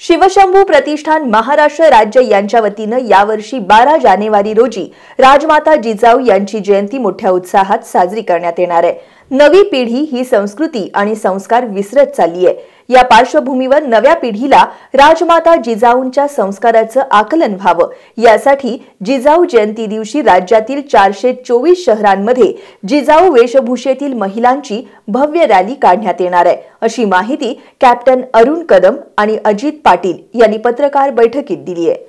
शिवशंभू प्रतिष्ठान महाराष्ट्र राज्य यांच्या वतीनं यावर्षी 12 जानेवारी रोजी राजमाता जिजाऊ यांची जयंती मोठ्या उत्साहात साजरी करण्यात येणार आहे। नवी पिढी ही संस्कृती आणि संस्कार विसरत चालली आहे। या पार्श्वभूमीवर नव्या पिढीला राजमाता जिजाऊंच्या संस्काराचं आकलन व्हावं यासाठी जिजाऊ जयंती दिवशी राज्यातील 424 शहरांमध्ये जिजाऊ वेशभूषेतील महिलांची भव्य रॅली काढण्यात येणार आहे, अशी माहिती कॅप्टन अरुण कदम आणि अजित पाटील यांनी पत्रकार बैठकीत दिली आहे।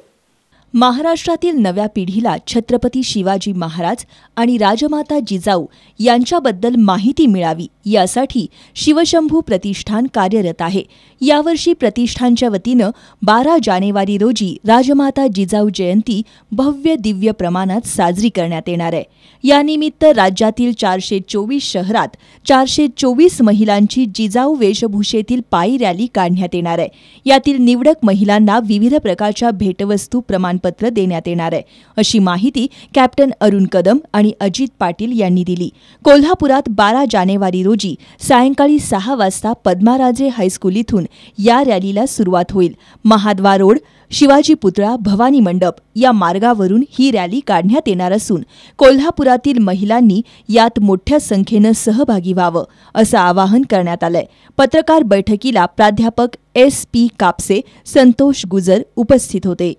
महाराष्ट्रातील नव्या पिढीला छत्रपती शिवाजी महाराज आणि राजमाता जिजाऊ यांच्याबद्दल माहिती मिळावी यासाठी शिवशंभू प्रतिष्ठान कार्यरत आहे। यावर्षी प्रतिष्ठानच्या वतीनं 12 जानेवारी रोजी राजमाता जिजाऊ जयंती भव्य दिव्य प्रमाणात साजरी करण्यात येणार आहे। यानिमित्त राज्यातील 424 शहरात 424 महिलांची जिजाऊ वेशभूषेतील पायी रॅली काढण्यात येणार आहे। यातील निवडक महिलांना विविध प्रकारच्या भेटवस्तू प्रमाणपत्र देण्यात येणार आहे, अशी माहिती कॅप्टन अरुण कदम आणि अजित पाटील यांनी दिली। कोल्हापुरात 12 जानेवारी रोजी सायंकाळी 6 वाजता पद्माराजे हायस्कूल इथून या रॅलीला सुरुवात होईल। महाद्वार रोड, शिवाजी पुतळा, भवानी मंडप या मार्गावरून ही रॅली काढण्यात येणार असून कोल्हापुरातील महिलांनी यात मोठ्या संख्येनं सहभागी व्हावं असं आवाहन करण्यात आलंय। पत्रकार बैठकीला प्राध्यापक SP कापसे, संतोष गुजर उपस्थित होते।